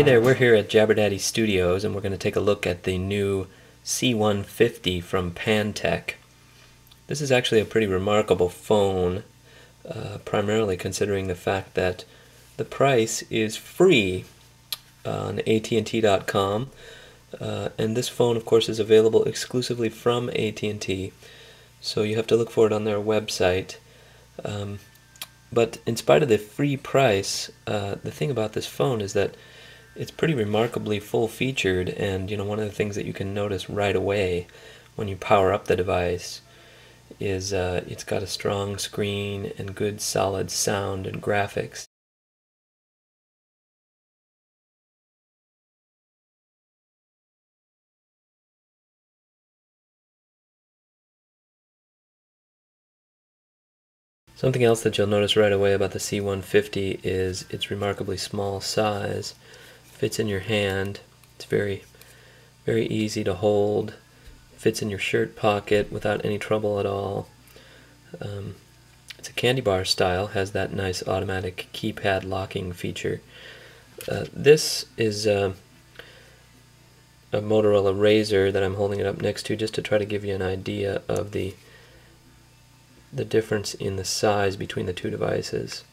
there, we're here at Jabberdaddy Studios and we're going to take a look at the new C-150 from Pantech. This is actually a pretty remarkable phone, primarily considering the fact that the price is free on AT&T.com, and this phone of course is available exclusively from AT&T, so you have to look for it on their website. But in spite of the free price, the thing about this phone is that it's pretty remarkably full-featured, and one of the things that you can notice right away when you power up the device is it's got a strong screen and good solid sound and graphics. Something else that you'll notice right away about the C-150 is its remarkably small size. Fits in your hand. It's very easy to hold. Fits in your shirt pocket without any trouble at all. It's a candy bar style, has that nice automatic keypad locking feature. This is a Motorola Razr that I'm holding it up next to just to try to give you an idea of the difference in the size between the two devices.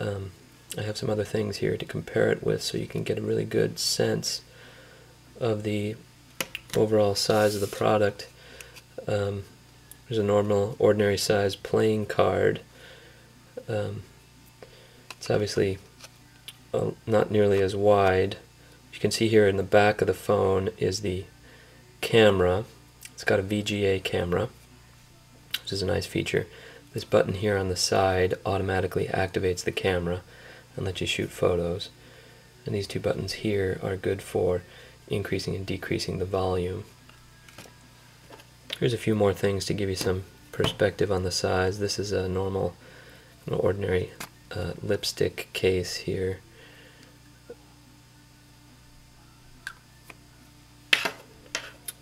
I have some other things here to compare it with so you can get a really good sense of the overall size of the product. There's a normal, ordinary size playing card. It's obviously not nearly as wide. You can see here in the back of the phone is the camera. It's got a VGA camera, which is a nice feature. This button here on the side automatically activates the camera and lets you shoot photos. And these two buttons here are good for increasing and decreasing the volume. Here's a few more things to give you some perspective on the size. This is a normal, ordinary lipstick case here.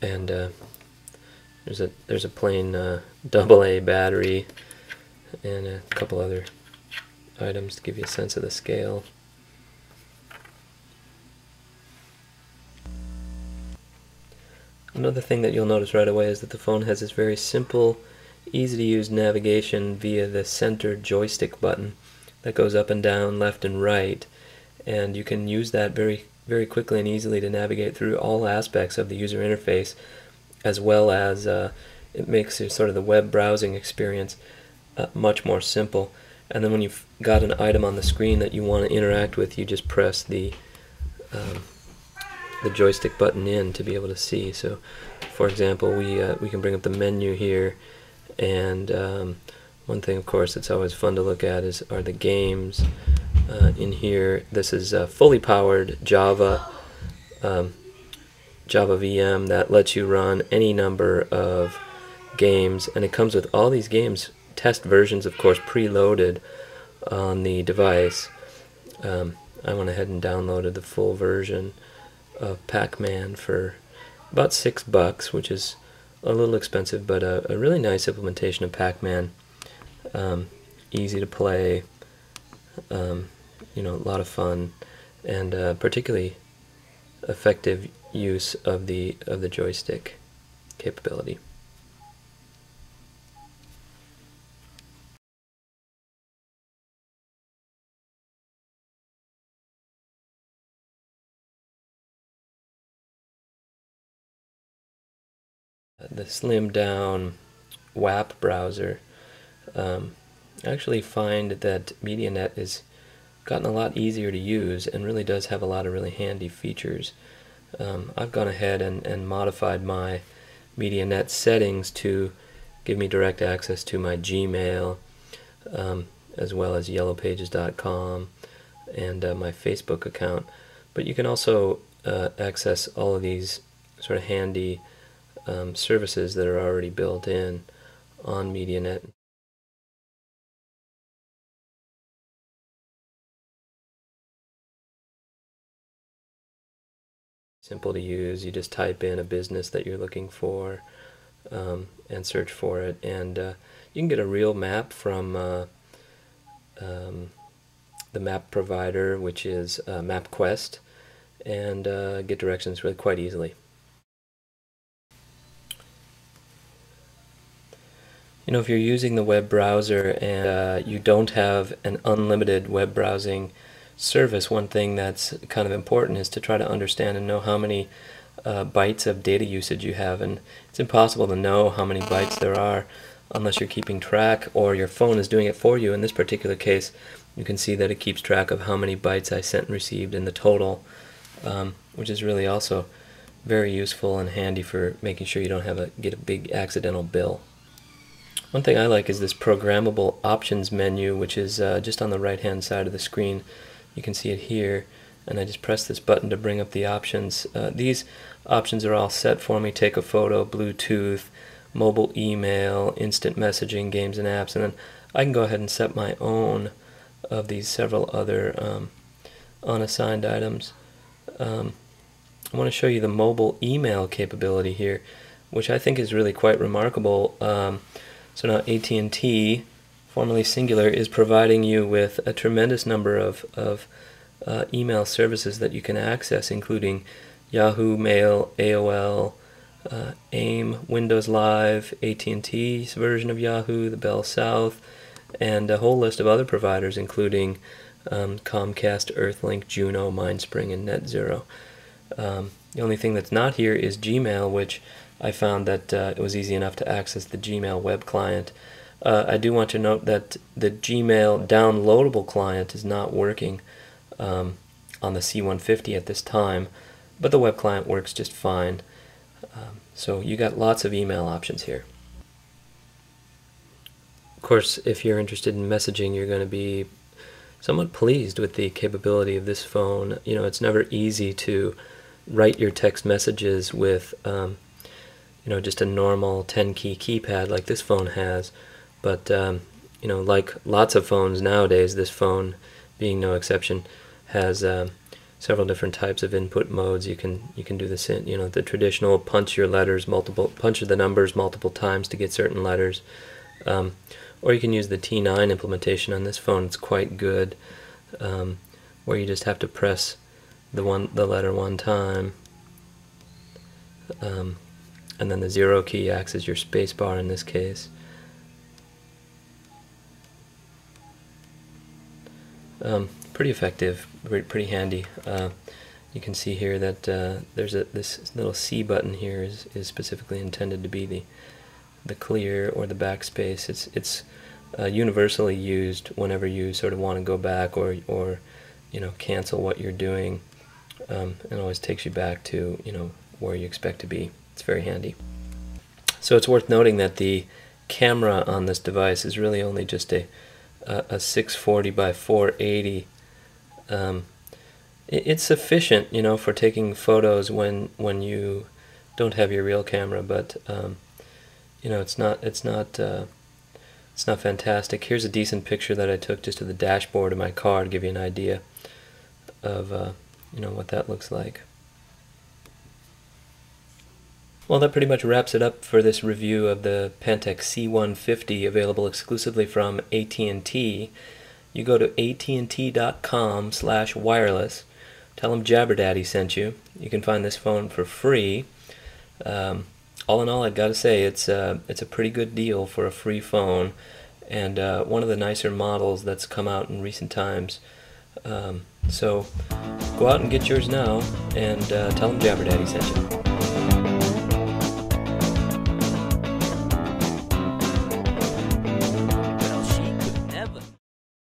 And there's a plain AA battery and a couple other items to give you a sense of the scale. Another thing that you'll notice right away is that the phone has this very simple, easy to use navigation via the center joystick button that goes up and down, left and right, and you can use that very quickly and easily to navigate through all aspects of the user interface, as well as it makes sort of the web browsing experience much more simple. And then when you've got an item on the screen that you want to interact with, you just press the joystick button in to be able to see. So, for example, we can bring up the menu here, and one thing, of course, that's always fun to look at are the games in here. This is fully powered Java VM that lets you run any number of games, and it comes with all these games, test versions, of course, preloaded on the device. I went ahead and downloaded the full version of Pac-Man for about $6, which is a little expensive, but a really nice implementation of Pac-Man. Easy to play, a lot of fun, and particularly effective use of the joystick capability. The slimmed down WAP browser, I actually find that MediaNet has gotten a lot easier to use and really does have a lot of really handy features. I've gone ahead and modified my MediaNet settings to give me direct access to my Gmail, as well as yellowpages.com and my Facebook account. But you can also access all of these sort of handy services that are already built in on MediaNet. Simple to use. You just type in a business that you're looking for and search for it, and you can get a real map from the map provider, which is MapQuest, and get directions really quite easily. You know, if you're using the web browser and you don't have an unlimited web browsing service, one thing that's kind of important is to try to understand and know how many bytes of data usage you have. And it's impossible to know how many bytes there are unless you're keeping track or your phone is doing it for you. In this particular case, you can see that it keeps track of how many bytes I sent and received in the total, which is really also very useful and handy for making sure you don't get a big accidental bill. One thing I like is this programmable options menu, which is just on the right hand side of the screen. You can see it here, and I just press this button to bring up the options. These options are all set for me: take a photo, Bluetooth, mobile email, instant messaging, games and apps, and then I can go ahead and set my own of these several other unassigned items. I want to show you the mobile email capability here, which I think is really quite remarkable. So now AT&T, formerly Singular, is providing you with a tremendous number of email services that you can access, including Yahoo Mail, AOL, AIM, Windows Live, AT&T's version of Yahoo, the Bell South, and a whole list of other providers, including Comcast, Earthlink, Juno, Mindspring, and NetZero. The only thing that's not here is Gmail, which I found that it was easy enough to access the Gmail web client. I do want to note that the Gmail downloadable client is not working on the C-150 at this time, but the web client works just fine. So you got lots of email options here. Of course, if you're interested in messaging, you're going to be somewhat pleased with the capability of this phone. You know, it's never easy to write your text messages with just a normal 10-key keypad like this phone has, but like lots of phones nowadays, this phone, being no exception, has several different types of input modes. You can do this in the traditional punch the numbers multiple times to get certain letters, or you can use the T9 implementation on this phone. It's quite good, where you just have to press the letter one time. And then the 0 key acts as your space bar in this case. Pretty effective, pretty handy. You can see here that this little C button here is specifically intended to be the clear or the backspace. It's universally used whenever you sort of want to go back or cancel what you're doing. It always takes you back to where you expect to be. It's very handy. So it's worth noting that the camera on this device is really only just a 640 by 480. It's sufficient, for taking photos when you don't have your real camera, but it's not fantastic. Here's a decent picture that I took just of the dashboard of my car to give you an idea of what that looks like. Well, that pretty much wraps it up for this review of the Pantech C-150, available exclusively from AT&T. You go to AT&T.com/wireless. Tell them Jabberdaddy sent you. You can find this phone for free. All in all, I've got to say it's a pretty good deal for a free phone, and one of the nicer models that's come out in recent times. So go out and get yours now, and tell them Jabberdaddy sent you.